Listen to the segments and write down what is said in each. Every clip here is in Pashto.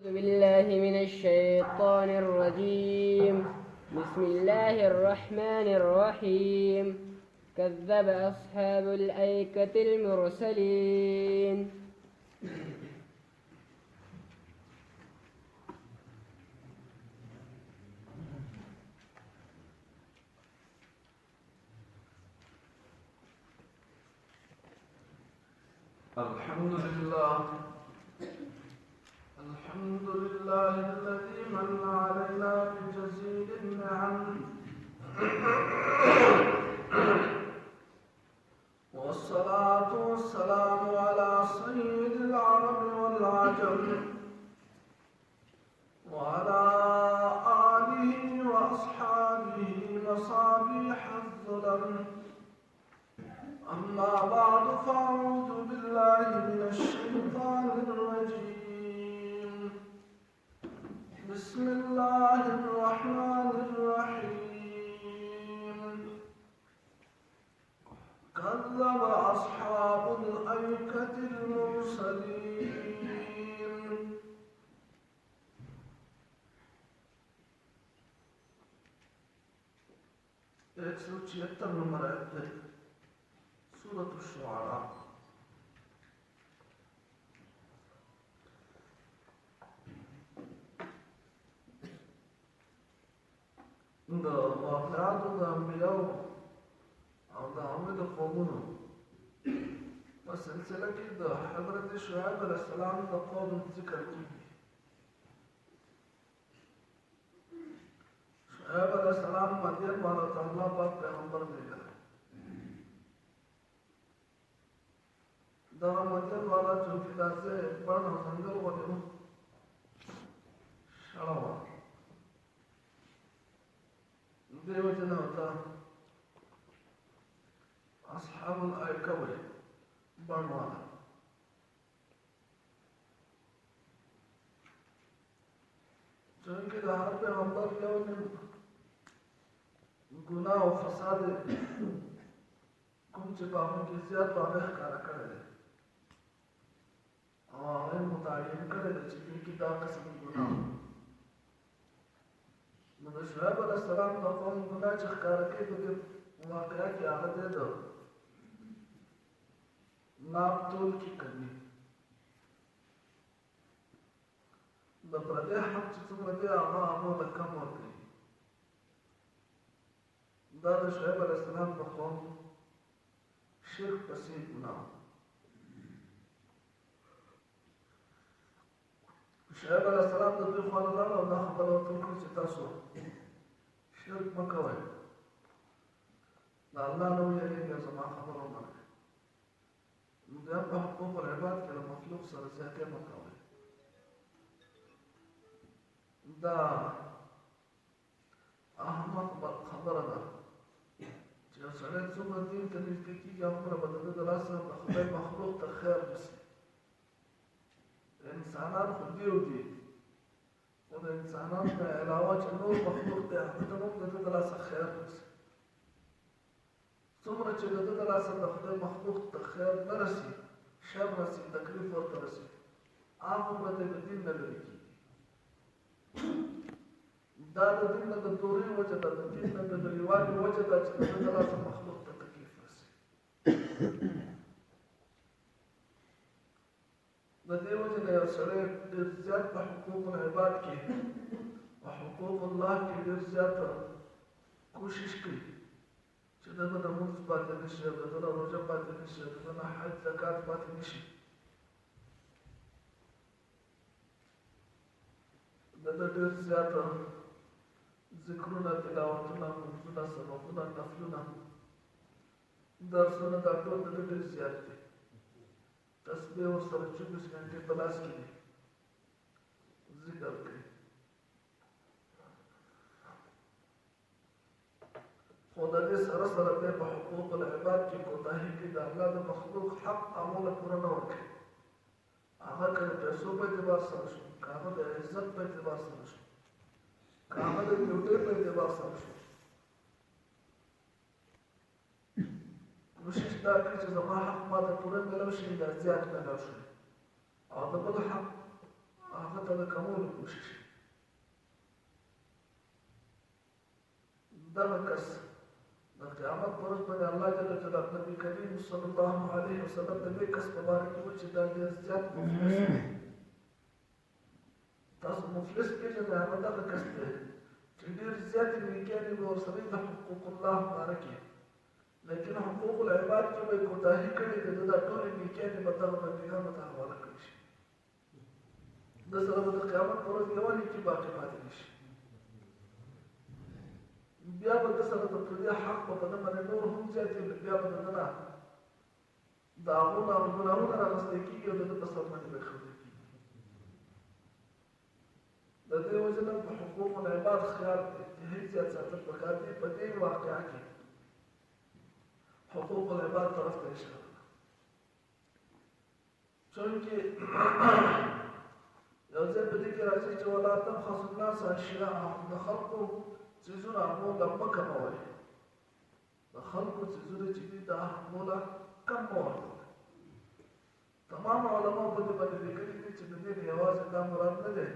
بالله من الشيطان الرجيم. بسم الله الرحمن الرحيم. كذب أصحاب الأيكة المرسلين. الحمد لله الذي من علينا بجزيل النعم والصلاة والسلام على سيد العرب والعجم وعلى آله وأصحابه مصابيح الظلم. أما بعد فأعوذ بالله من الشيطان الرجيم. بسم الله الرحمن الرحيم. كذب أصحاب الأيكة المرسلين. एक सौ 76 नंबर आयत है सूरत शुआरा। د واقعاتو د انبیاء او د هغوی د قومونو په سلسله کې د حضرت شعیب علیه السلام د قوم ذکر کیږي. شعیب علیه السلام مدین والا ته الله پاک پیغمبر لېږلی. دغه مدین والا چونکې داسې بڼ او ځنګل غوندې و، شړه وه، دې وجې نه ورته اصحاب الایکه وایي، بڼ والا. چونکې د هر پیغمبر یو نیم ګناه او فساد کوم چې په هغو کې زیات په هغه ښکاره کړی دی او هغه یې متعین کړی دی چې دې کې دا قسم ګناه. نو د شعیب علیه السلام د قوم ګناه چې ښکاره کوي په دې واقعه کې هغه دی د ناپ تول کې کمی. د پردی حق چې څومره دی هغه هغو ته کم ورکوي. دا د شعیب علیه السلام په قوم شرک پسې ګناه. شعیب علیه السلام د دوی خوا نه لاړه او دا خبره ورته وکړه چې تاسو شرک مه کوئ، د الله نه ویریږئ او زما خبره ومنئ. نو دویم په حقوق العباد کې له مخلوق سره زیاتې مه کوئ. دا احمق خبره ده چې یو سړی څومره دین ته نږدې کېږي هغومره به د ده د لاسه د خدای مخلوق ته خیر رسي. انسانان خو دیو دي، خو د انسانانو نه علاوه چې نور مخلوق دی هغه ته هم د ده د لاسه خیر رسي. څومره چې د ده د لاسه د خدای مخلوق ته خیر نه رسي، شر رسي، تکلیف ورته رسي، هغومره دی د دین نه لرې کېږي. دا د دین نه د دورې وجه ده، د دین نه د لرېوالي وجه ده چې د ده د لاسه مخلوق ته تکلیف رسي. د دې وجې نه یو سړی ډېر زیات په حقوق العباد کې په حقوق الله کې ډېر زیات کوشش کوي چې د ده نه لمونځ پاتې نه شي، د ده نه روژه پاتې نه شي، د ده نه حج زکات پاتې نه شي. د ده ډېر زیات ذکرونه، تلاوتونه، لمونځونه، سبقونه، نفلونه، درسونه، دا ټول د ده ډېر زیات دي. تسبیح ورسره 24 غنټې په لاس کې دي، ذکر کوي. خو د دې سره سره دی په حقوق العباد کې کوتاهي کوي، د الله د مخلوق حق عمله پوره نه ورکوي. هغه که د پیسو په اعتبار سره شو، که هغه د عزت په اعتبار سره شو، که هغه د ډیوټۍ په اعتبار سره شو، کوشش دا کوي چې زما حق ما ته پوره میلاو شي، دا زیات میلاو شي، او د بل حق هغه ته د کمولو کوشش دغه کس د قیامت پر ورځ باندې الله جل جلاله نبی کریم صلی الله علیه وسلم د دې کس په باره کې وایي چې دا ډېر زیات مفلس دی تاسو مفلس پېژنئ هغه دغه کس دی چې ډېر زیاتې نیکیانې به ورسره د حقوق الله په باره کې لیکن حقوق العباد کې به یې کوتاهي کړې ده د دا ټولې نیکیانې به دغه بندګانو ته حواله کړي شي د سره به د قیامت پر ورځ یوه نیکي باقي پاتې نه شي بیا به د سره د پردي حق به په ده باندې نور هم زیاتېږي بیا به د ده نه داغونه او ګناهونه راغستی کېږي او د ده په سر باندې به ایښودل کېږي د دې وجې نه په حقوق العباد خیال انتهایي زیات ساتل پکار دي په دې واقعه کې حقوق العباد طرف ته اشاره ده چونکې یو ځای په دې کې راځي چې ولا تبخسوا الناس اشیاءهم د خلقو څیزونه حقوقه مه کموئ د خلقو څیزونه چې دي دا حقوقه کم مه ورکوئ تمام علماء په دې باندې لیکلي دي چې د دې نه یوازې دا مراد نه دی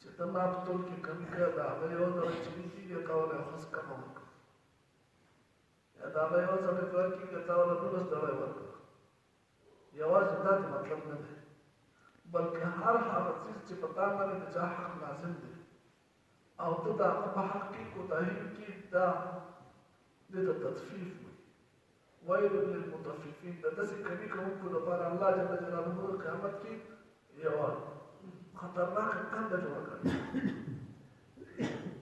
چې ته ناپ تول کې کمي کړه د هغه یو ډول چې کېږي کولی او خس کمه ورکړه یا د هغه یو څه ډېر کېږي تا وله 12 ډوله ورکړه یوازې دا دې مطلب نه دی بلکې هر هغه څیز چې په تا باندې د چا حق لازم دی او ته د هغه په حق کې کوتاهي وکړي دا دې ته تطفیف وایي ویل للمطففین د داسې کمي کوونکو لپاره الله جل جلاله د قیامت کې یوه خطرناکه کنده جوړه کړې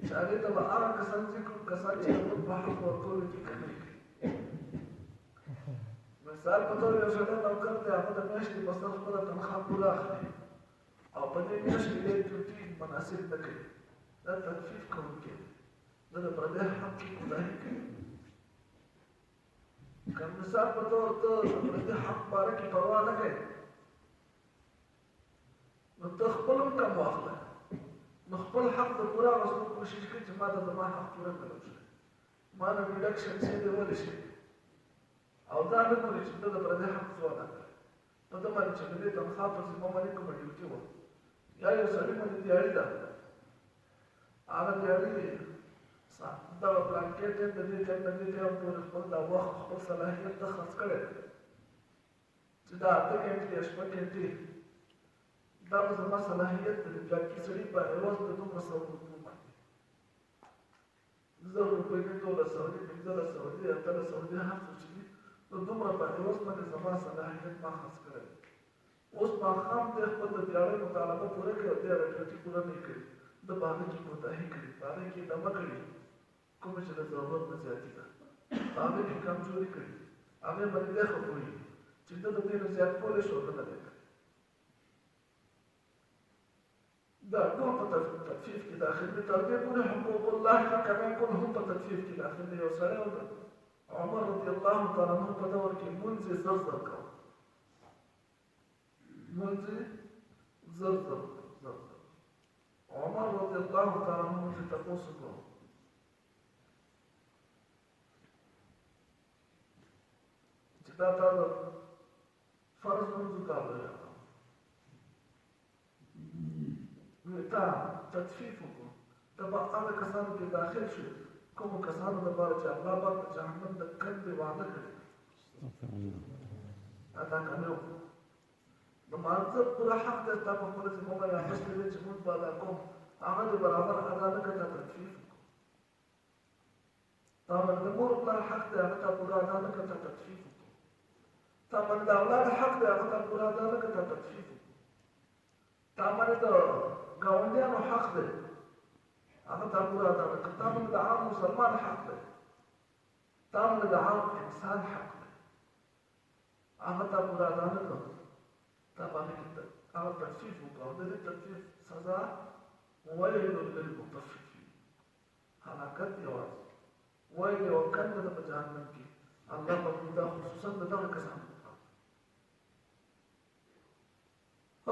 چې هغې ته به هغه کسان ذکر کسان چې د په حق ورکولو کې کمي کوي مثال په طور یو سړی نوکر دی هغه د میاشتې په سر خپله تنخوا پوره اخلي او په دې میاشت کې ډېر ډیوټي مناسب نه کوي دا تخفیف کوونکی دی دا د پردی حق کې کوتاهي کوي که مثال په طور ته د پردي حق باره کې پروا نه کوې نو ته خپل هم کم واخله نو خپل حق د پوره اخیستلو کوشش کوي چې ما ته زما حق پوره کړی شي ما نه ډیډکشن شوی ولې شي او دا نه ګوري چې ته د پردي حق څه ونه کړې په ده باندې چې د دې تنخوا په ذمه باندې کومه ډیوټي وه یا یو سړي باندې دیاري ده هغه دیاري دغه بلانکېټ یې د دې ټایم نه دې ټایم پورې خپل دا وخت خپل صلاحیت ته خرڅ کړی چې دا 8 ګنټې یا 6 ګنټې دا به زما صلاحیت دی بلانکې سړي په عوض د 200 روپیو باندې 1000 روپۍ دي 1200 دي 1500 دي 1800 دي هر څه چې دي نو دومره په عوض باندې زما صلاحیت ما خرڅ کړی اوس ماښام دی خپل د دیارۍ مطالبه پوره کړې او دی هغه ډیوټي پوره نه یې کړې د په هغې کې کوتاهي کړې په هغې کې دمه کړې کومه چې د ضرورت نه زیاتي ده په هغې کې کمزوري کړي هغې باندې دی ښه پوهېږي چې ته د دې نه زیات کولی شو ده نه دی کړی دا ټول په تطفیف کې داخل دي تر دې پورې حقوق الله کې کمی کول هم په تطفیف کې داخل دي یو سړی و عمر رضی الله تعالی عنه په دور کې لمونځ یې زر زر کوه لمونځ یې زر زر عمر رضی الله تعالی عنه ته تپوس وکړو چې دا تا د فرض لمونځو کار دی تا تطفیف وکړو ته به هغه کسانو کې داخل شو کومو کسانو لپاره چې الله پاک د جهنم د کندې وعده کړې دا کمې وکړو د مانځه پوره حق دی تا په خپله ذمه باندې اخیستی دی چې مونځ به ادا کوم هغه دې برابر ادا نه کړه تا تطفیف وکړو تا باندې د مور پلار حق دی هغه تا پوره ادا نه کړه تا تطفیف وکړو تا باندې د اولاد حق دی هغه تا پوره ادا نه کړه تا تطفیف وکړو تا باندې د ګاونډیانو حق دی هغه تا پوره ادا نه کړه تا باندې د عام مسلمان حق دی تا باندې د عام انسان حق دی هغه تا پوره ادا نه کړه تا باندې هغه تطفیف وکړه د دې تطفیف سزا ویل للمطففین هلاکت یوازې ویل یوه کنده ده په جهنم کې الله پاک دا خصوصا د دغه کسانو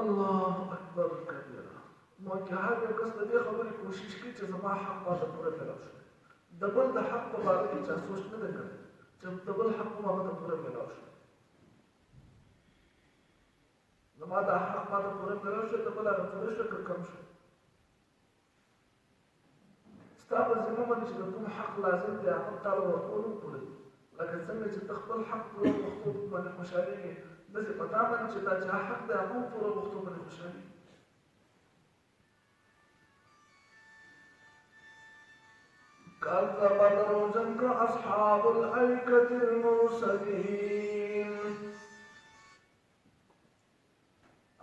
الله اکبر کبیره نو که هر یو کس د دې خبرې کوشش کوي چې زما حق ماته پوره میلاو شي د بل د حق په باره کې چا سوچ نه دی کړی چې د بل حق ماته پوره میلاو شي زما دا حق ما ته پوره ملو شو ته بل هغه پوره شو که کم شو ستا په ذمه باندې چې د کوم حق لازم دی هغه تا له ورکول وکړي لکه څنګه چې ته خپل حق پوره وختو باندې خوشحالېږي داسې په تا باندې چې دا چا حق دی هغه هم پوره وختو باندې خوشحالېږي كذب دروجنك أصحاب الأيكة المرسلين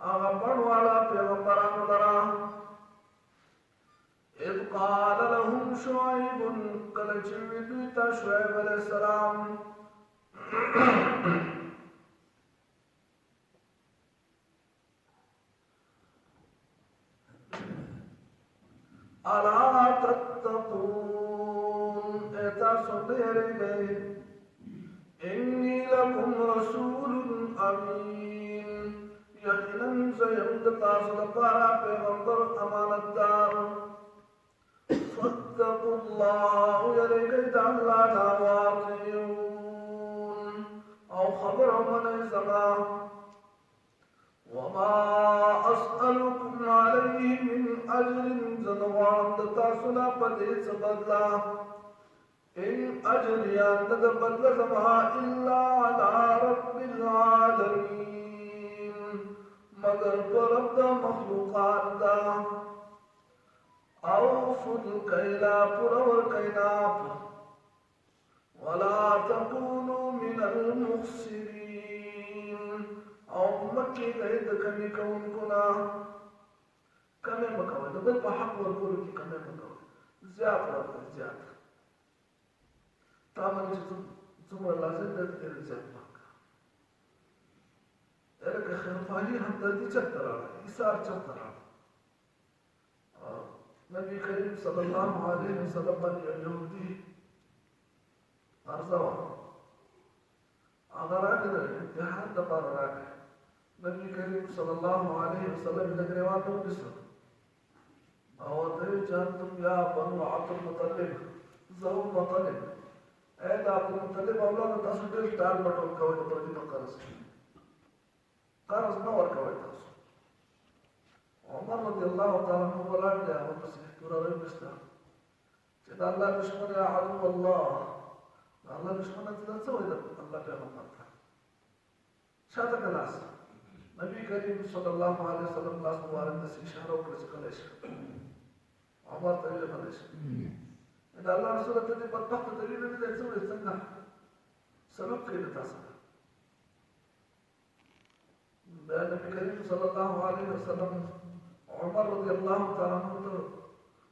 أغبر على پیغمبران لرا إذ قال لهم شعيب قال چویدویتا شعيب علیہ السلام ألا تتقون إتا صدر گئی إني لكم رسول أمين يقينا زيمد تاسو لپاره پیغمبر امانتدار فاتقوا الله يريد الله واطيعون او خبر من زما وما اسالكم عليه من اجر زنوان تاسو لا پدې بدلا ان اجري ان بدل زما الا على رب العالمين مگر رب دا مخلوقات دا اوفوا الكيل پرور کیناپ ولا تكونوا من المخسرين او مکی گئی د کمی کون کنا کمی مکوي د بل په حق ورکولو کې کمی مکوي زیات ورکړه زیات تا باندې چې څومره لازم دی تر زیات لکه خیرخواهی همدردی چرته راغله ایثار چرته راغله نبی کریم صلی الله علیه وسلم باندې یهودي عرضه وه هغه راغله امتحان دپاره راغله نبی کریم صلی الله علیه وسلم یې ګریوان ته ونیسه او ورته یې چې انتم یا بنو عبدالمطلب زه مطلب ای د عبدالمطلب اولادو تاسو ډېر ټال مټول کوئ د پردي په قرض قرض نه ورکوئ تاسو عمر رضی الله تعالی عنہ ولاړ دی هغه پسې توره راویسته چې د الله دشمن یا عدو الله د الله دشمنه چې دا څه وایي د الله پیغمبر ته شاته که لاس نبي کریم صلی الله علیه وسلم لاس مبارک داسې اشاره وکړه چې غلی شه عمر ته ویل غلی شه د الله رسوله ته دې بدبخته ته ویلي نه دی څه وایي څنګه سلوک کوي د تا سره نبی کریم صلی الله علیه وسلم عمر رضی الله تعالی عنہ ته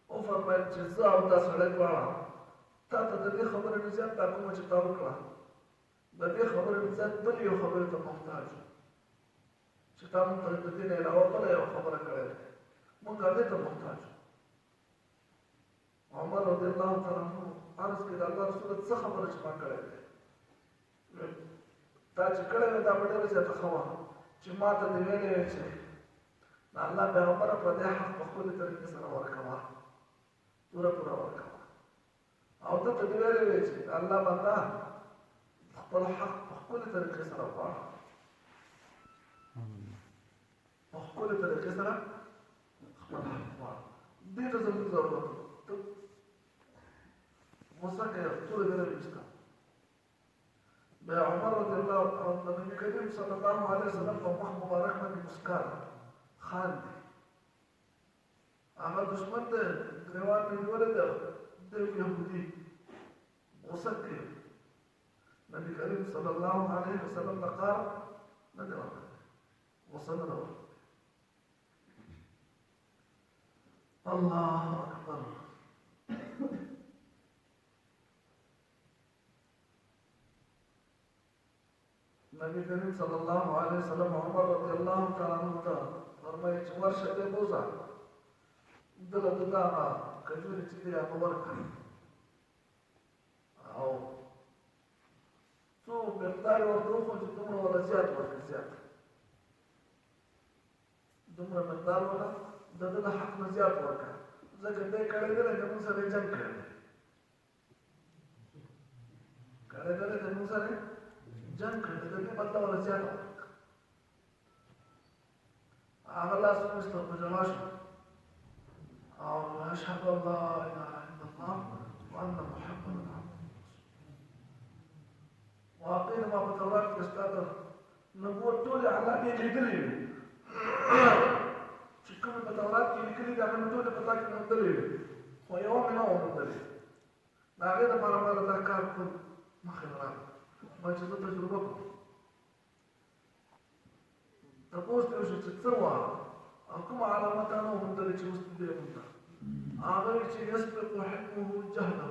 وفرمایل چې زه او دا سړی دواړه تا ته د دې خبرې نه زیات دا کومه چې تا وکړه د دې خبرې نه زیات بل یو خبرې ته محتاج یو چې تا موږ ته د دې نه علاوه بله یوه خبره کړې ده موږ هغې ته محتاج یو عمر رضی الله تعالی عنہ عرض کړي د الله رسوله څه خبره چې ما کړې ده تا چې کړې وې دا به ډېره زیاته ښه وه چې ما ته دې ویلې وې چې د الله پیغمبره په دې حق په خپلې طریقې سره ورکوه پوره پوره ورکوه او ته ته دې ویلې وې چې د الله بنده خپل حق په خپلې طریقې سره غواړه په خپلې طریقې سره خپل حق غواړه دې ته زموږ ضرورت ته غوسه کوې توره دې راویسته بیا عمر رضی الله عنه نبی کریم صلی الله علیه وسلم په مخ مبارک باندې مسکا ده خاندي هغه دشمن دی ګریوان مې نیولی دی دی یهودي غوسه کوي نبی کریم صلی الله علیه وسلم له قار نه دی ورکړی غوسه نه ده ورکړې الله اکبر نبی کریم صلی الله علیه وسلم عمر رضی الله تعالی عنہ ته فرمایي چې ورشه دې بوځه دله د دا هغه کجورې چې دی هغه ورکړه او څو مقدار یې ورته وښود چې دومره وله زیات ورکړه زیات دومره مقدار وله د ده د حق نه زیات ورکړه ځکه دی کړی دی لکه موږ سره یې جنګ کړی دی کړی دی لکه موږ سره جنگ کړی د دې بدله ولا زیاته ورکړه هغه لاسونه ستو په جما شو او اشهد ان لا اله الا الله وان محمدا عبده واقعي ما په تورات کې ستاسو نبوت ټول علامې لیدلې چې کوم په تورات کې لیکلي دا موږ ټول په تاکي موندلې خو یو مې نه وموندلې دا هغه د پاره دا کار په مخه راغی ما چې زه تجربه کوم تاسو ته چې څه وایي او کوم علامات نه وموندلې چې اوس دې مونږ هغه چې يسبق حكمه جهله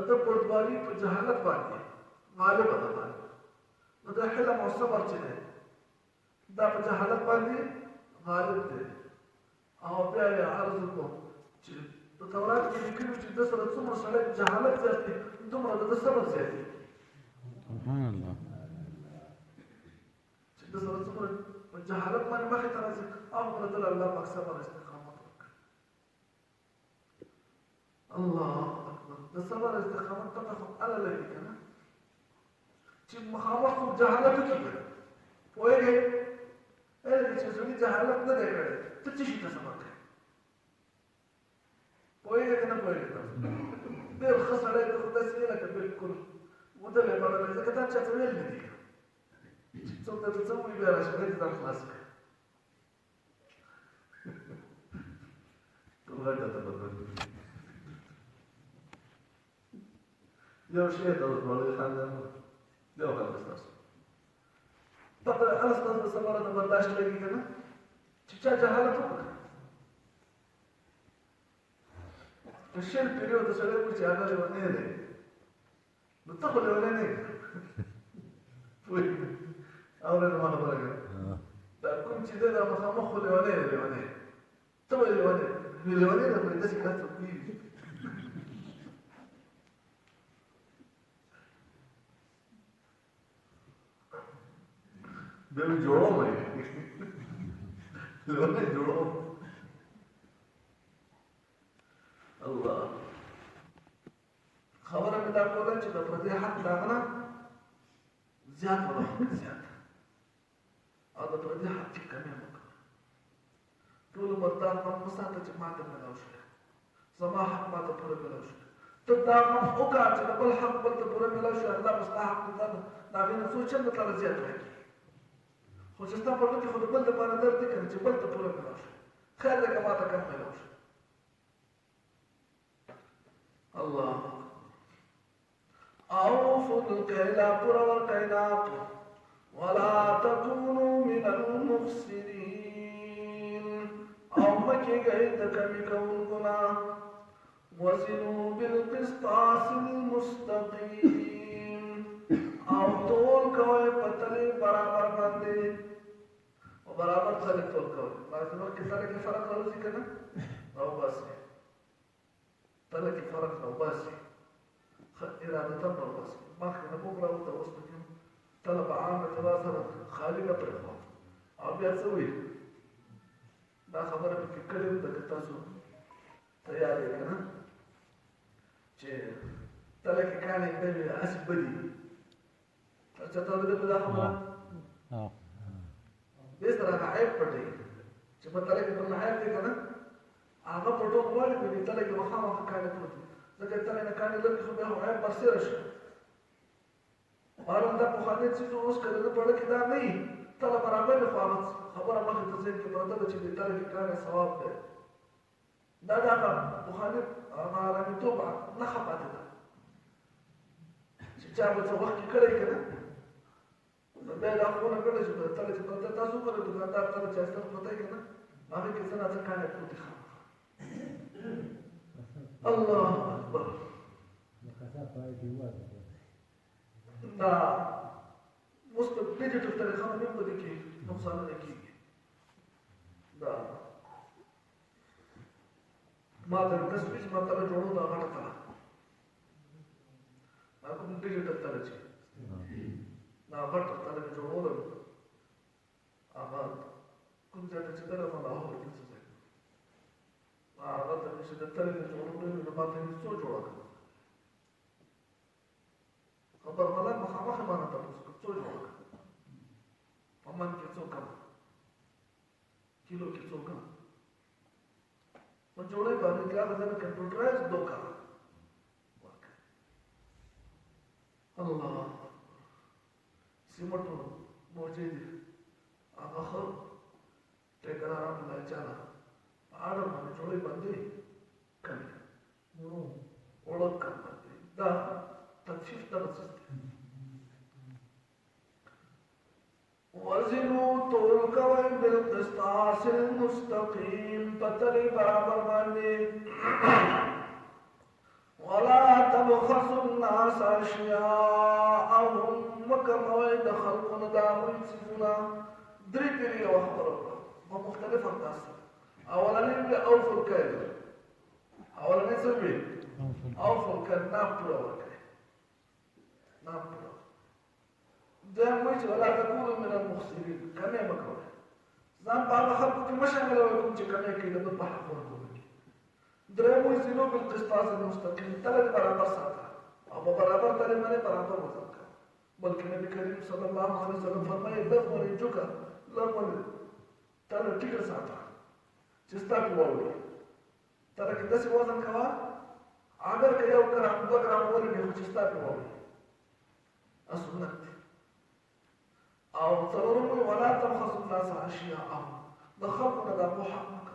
د پردواري په جهالت باندې غالب ده نو د حلم او صبر چې ده دا په جهالت باندې غالب دی او بیا یې عرض وکړو چې په تورات کې لیکلي چې د سره څومره سړی جهالت زیات دی دومره د صبر زیات دی سبحان الله چې د سره څومره په جهالت باندې مخې ته راځي هغومره دله الله پاک صبر استقامت ورکړي الله اکبر د صبر استقامت ته خو اله لري که نه چې مخامخ خو جهالت وکړي پوهېږې چې زړي جهالت نه دی کړی ته څه شي ته صبر کوې پوهېږې که نه پوهېږې تاسو ډېر ښه سړی ته خو داسې وي لکه بلکل ودلی بللی ځکه تا چاته ویل نه دي چې څوک درته څه ووایي بیا راشي خدای دې ځان خلاص کړي ټول غږ درته بدل یو شی ته اوس مولوي خان یو خبره ستاسو پته هغه ستاسو د صبر نه برداشت لګي که نه چې چا جهالت وکړه په شل پیریو د سړی وایي چې هغه لیونی دی نو ته خو لیونی نه یې پوهېږې اورېږه ما خبره کوي دا کوم چې دی دا مخامخ خو لیونی دی لیونی ته وایې لیونی لیونی ده خو یې داسې کار څوک کېږي بیا مې جوړوم یې لیونی جوړوم الله خبره مې دا کوله چې د پردي حق د هغه نه زیات وخت زیات او د پردي حق کې کمې مه کوه ټول عمر دا غم مه ساته چې ما ته میلاو شوی زما حق ما ته پوره میلاو شوی ته دا غم وکړه چې د بل حق بل ته پوره میلاو شوی الله به ستا حق د هغې نه څو چنده تاله زیات راکړي خو چې ستا په زړه کې خو د بل دپاره درد دی که نه چې بل ته پوره میلاو شوی خیر دی که ما ته کم میلاو شوی الله أوفوا الكيل پورا ورکئ ناپ ولا تكونوا من المخسرين او مکه گئے د کمی کوونکو نه وزنوا بالقسطاس المستقيم او تول کوئ پتلی برابر باندې او برابر تلی تول کوئ بعضې وخت کې تله کې فرق راوځي که نه راوباسي تله کې فرق راوباسي ارادة راوباسي مخکې نه موږ راوته اوس پکې تله په عام اعتبار سره خالي نه پرېښود او بیا څه وایي دا خبره پکې کړې وه که تاسو تیار یې که نه چې تله کې کاڼي کړی وي هسې بدي چاته اورېدلې دا خبره دې سره هغه عیب پټوي چې په تله کې کوم عیب دی که نه هغه پټو غواړي په دې تله کې مخامخ کاڼي پروت وي ځکه تله نه کاڼي لري خو بیا خو عیب برسېره شو معلوم دا پخواني څیز اوس که د ده په اړه کې دا نه وي تله برابر وي خو هغه خبره مخې ته ذهن کې پرته ده چې دې تله کې کاڼي ثواب دی دا د هغه پخواني هغه حرامیتوب نښه پاتې ده چې چا به څه وخت کې کړی که نه نو بیا دا خونه کړی چې تله چې پرته تاسو وګورئ دوکاندار تله چې استر پرته که نه هغې کې څه نه څه کاڼي پروت دي الله اکبر دا اوس په ډیجیټل طریقه باندې هم په دې کې نقصانونه کېږي دا ما د سویچ مطلب جوړو دا غټه تله دا کوم ډیجیټل تله چې دا غټه تله مې جوړوله هغه کوم ځای ته چې تله ما دا هغه کې څه ځای هغه ته چې د تلې نه جوړولو نو ما ته یې څو جوړه کړه خبر ملک مخامخ باندې تاسو څو جوړه کړه په من کې څو کم किलो की चौका पण जोड़े बारे क्या करते हैं कंप्यूटराइज धोखा अल्लाह सिमटो मौजूद आखिर टेकरा आपला चला आडर माने जोड़े बंदी कमी ओळख करते दा तकशीफ तरच وزنوا تلقوا بالقسطاس المستقيم فتري برابر باندې ولا تبخسوا الناس اشياءهم وكما دخلوا داوي سيزنا دري پیری وخبره مختلف انداز اولاني به اوفر کړي اولاني څه وي اوفر کړه نه پوره وکړي نه پوره دموږ ولا تكونوا من المخسرين کمه مکوه ځان په خلکو کې مشامل وکړو چې کمه کې د په حق ورکوي درمو زینو بالقسطاس المستقيم تل برابر ساته او برابر تل باندې برابر وزن کا بلکې نبی کریم صلی الله علیه وسلم فرمایي دغه جوکا لغون تل ټیک ساته چې ستاسو وایي تر کې داسې وزن کوا اگر که یو کرام دوه کرام ورګي چې ستاسو وایي اسنت او ضروري ولا تبخسوا الناس اشياءهم دخلوا دا محمد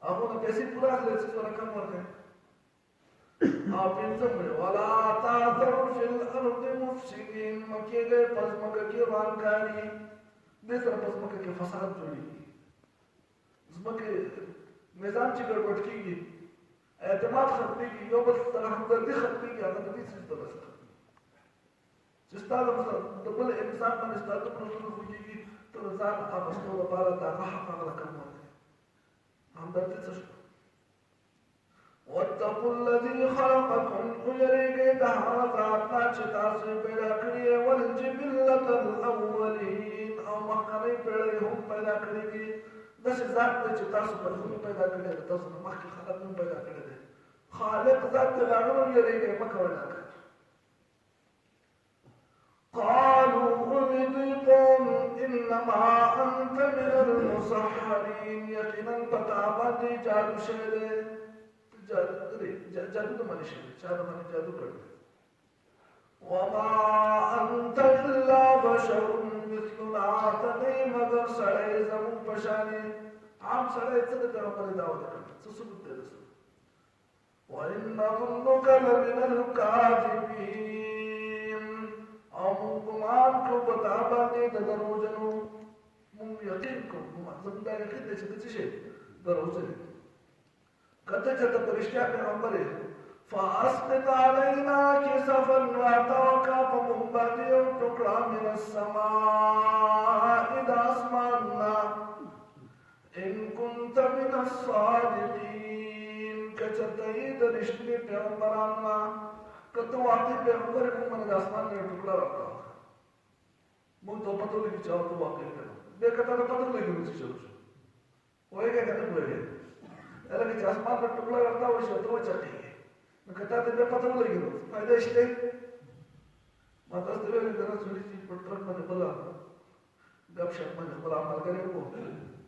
اغه پیسې پورا کړل چې څونه کم ورکړي او پنځم ولا تعثروا في الارض مفسدين مکیږي پس مکه کې روانکاري دې سره پس مکه کې فساد جوړيږي زمکه نظام چې ګډوډ کیږي اعتماد ختميږي یو بل سره همدردي ختميږي هغه د دې څه د بس چې ستاسو د بل انسان باندې ستاسو په نوم خوږيږي تر ځان اغوستو لپاره دا حق هغه کم ورکړي همدردي څه واتقوا الذي خلقكم ويريك دهر ذاتنا چې تاسو پیدا کړی والجبلة الأولين او مخکنی پیړۍ هم پیدا کړی دي داسې ذات چې تاسو په خپل پیدا کړی تاسو مخکې خلق هم پیدا کړی دي خالق ذات لاغرو یریږي مکه ولا قالوا أنذقهم إنما أنت من المسحرين يقينا فتعبد جادو شهده جادو دماني شهده جادو ماني جادو کرده وما أنت إلا بشر مثلنا تني مگر سڑے زمون پشانی عام سڑے صدق ربنا دعوت کرده سسبت دے رسول وإن ظنك لمن الكاذبين او مون ګمان کو پتا باندې د دروژنو مون یقین کو زموږ د یقین د څه شي دروژن کته چې ته پرشتیا پیغمبر فاسقط علينا كسفا واتوكا فمبادئ ټوکړه من السماء اذا اسمعنا ان كنت من الصادقين کچته د رښتینی پیغمبرانو کته واقعي پیغمبر کوم نه اسمان نه ټوکړه راکړه مونږ ته پته لګی چې تاسو واقعي پیغمبر به کته نه پته لګی چې شو وایي کنه وایي الګ چې اسمان نه ټوکړه راکړه او شو ته وچتې نو کته ته به پته لګی نو فائدہ شته ما تاسو ته ویل درته سړي چې په ټرک باندې بلا غب شپ باندې بلا عمل کوي وو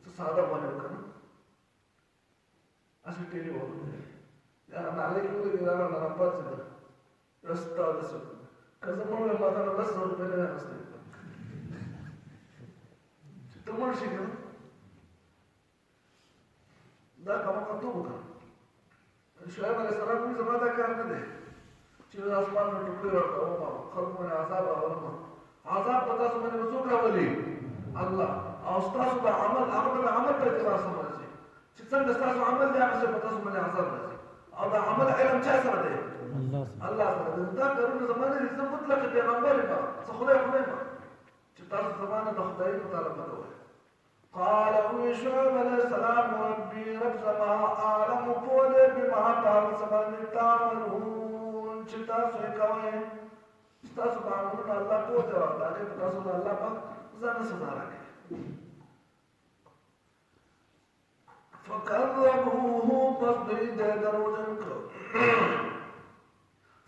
څه ساده باندې وکړه اسی ټیلی وو یا نه لګي نو دا نه راپاتې رستا دسو کزه مونږ له ماته 10 روپے نه راستي چې تمر شي کنه دا کومه کوته وکړه شعیب علیہ السلام کوم زما دا کار نه دی چې اسمان نو ټوکړه ورکوم خلکو نه عذاب راولم عذاب پتا سم نه وسو راولي الله او تاسو د عمل عمل په اعتبار سره راځي چې څنګه تاسو عمل دی هغه پتا سم نه عذاب راځي او دا عمل علم چا سره دی الله سره دا کارونه زمانه دې مطلق پیغمبر ما څه خدای ما چې تاسو زمانه د خدای مطالبه کوي قال شعيب عليه السلام ربي رب سما عالم قول بما قال سبحان تعملون چې تاسو کوي تاسو باندې الله په جواب راکړي تاسو الله په ځان سره راکړي فكذبوه فضيد دروجن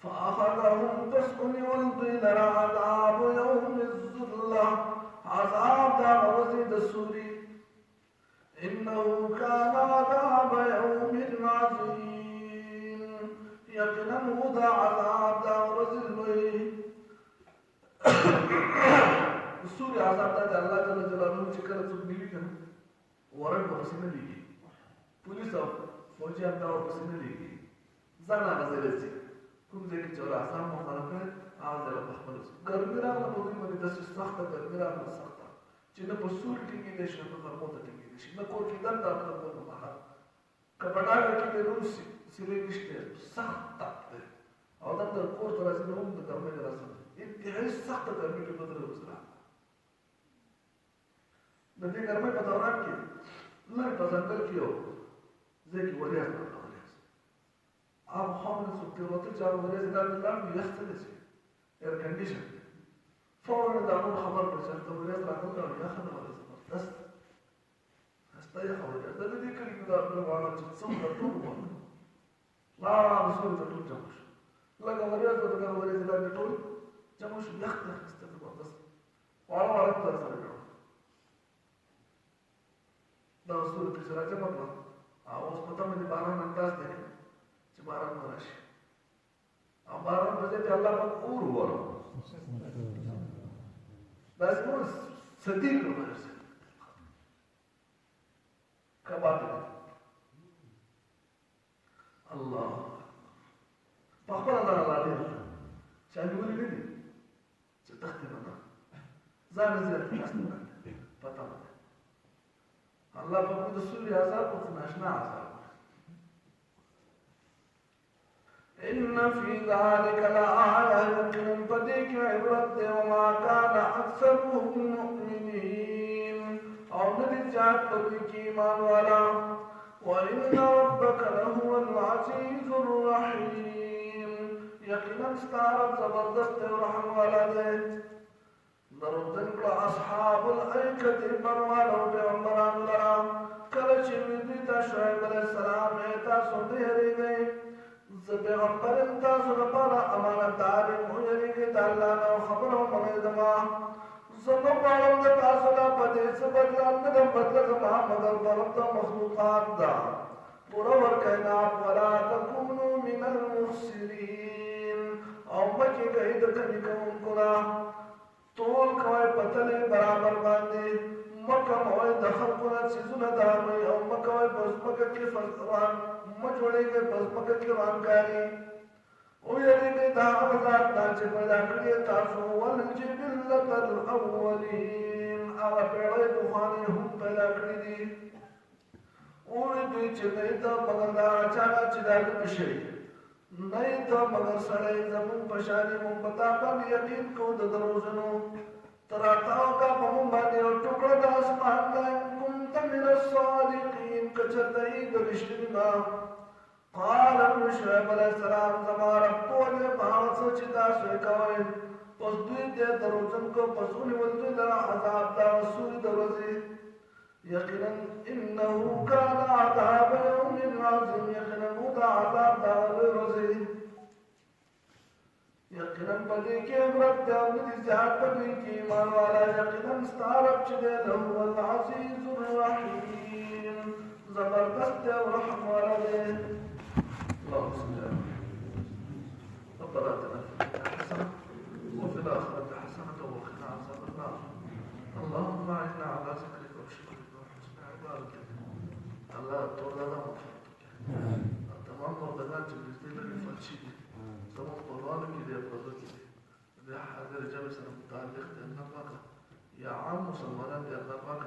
فأخذهم تسكن والضيل عذاب يوم الظلة عذاب دا وزيد السوري إنه كان عذاب يوم عظيم يقينا وضع عذاب داور زلوي سوري عذاب دا الله جل جلاله چکر څوک نیوي کنه ورن ورسینه لګي پولیس او فوجیان دا ورسینه لګي ځان غزل سي کوم ځای کې چور آسان مخالفه اواز له خپل ګرمي راغله په دې باندې د سخت ګرمي راغله سخت چې نه په سور ټینګې دي شنه په موته ټینګې دي شنه کور کې دنده خپل په بهر کپټاګه کې د روس سیلې نشته سخت تاپ او دا د کور تر ځینې هم د ګرمۍ راځي انتهایی سخت ګرمي په بدر وسره د دې ګرمۍ په دوران کې لږ په ځنګل کې یو ځای کې وریاځ आप हम सुनते होते चार बजे से दाम व्यस्त है एयर कंडीशन फौरन दामन खबर पर चलता बजे रात को या खबर वाला जबरदस्त हस्ता या खबर जाता है देख के दाम में वाला चित्सम रटो हुआ ला रसूल तो जमश लगा बजे तो लगा बजे से दाम टोल जमश व्यस्त है हस्ता जबरदस्त वाला वाला तर सर दा रसूल की जरा जमा आवाज पता में 12 अंदाज देखे 12 मराशी अब 12 बजे ते अल्लाह पाक और हुआ बस वो सदी को बस कब आते अल्लाह पापा अल्लाह लाले चालू नहीं दी चतखते बना जान से पता अल्लाह पाक को सूर्य आजाब को नाशना आजाब إن في ذلك لآية يقين بديك عبرت وما كان أكثرهم مؤمنين أو نرجعت بديك إيمان ولا وإن ربك لهو العزيز الرحيم يقينا استعرض زبردست ورحم ولده ضربتك أصحاب الأيكة بروالو بعنبران لرا كلش وديت شعيب عليه السلام إيتا صديري دي پیغمبر تاسو لپاره امانتدار مو یری کې د الله نو خبرو مونږ دما زمو پالم د تاسو لا پدې څه بدلان نه بدل ما مگر پرم ته مخلوقات دا پورا ور کائنات ولا تكونوا من المفسدين او مکه کې د کني کوم کړه ټول کوي پتلې برابر باندې مکه موي د خلقونه چیزونه دامي او مکه وي بس مکه کې فزوان مجوړې کې بس مکه کې وانګاري او یې دې دا آزاد چې پیدا کړی تاسو والجبلة الاولين او پیړې طوفانې هم پیدا کړې دي او دې چې دا مگر دا اچانک چې دا کشي نه دا مگر سره زمون پښانه مون پتا باندې یقین کو د دروژنو تراتاو کا پمون باندې او ټوکړه د اسمان دا كنت من الصادقين کچتای د رښتینه قال شعیب علیہ السلام زما رب ټول باور چې تاسو کوي پس دوی ته دروژن کو پسونی ولې د عذاب دا وسوي دروځي یقینا انه كان عذاب يوم عظيم یقینا دا عذاب دا ورځي یقینا پدې کې عبرت دا دې ځات پدې کې ایمان والا یقینا ستارب چې له هو العزيز الرحيم زبردست او رحم والا دې اللهم صل على ربنا اتنا في الدنيا حسنه وفي الاخره حسنه وقنا عذاب النار اللهم اعنا على ذكرك وشكرك وحسن عبادتك الله تولانا مغفرتك تمام مردگان چې دې لري فرشي تمام قرآن کې دې پروت دي دې حاضر جبه سره متعلق دي الله پاک یا عام مسلمانان دې الله پاک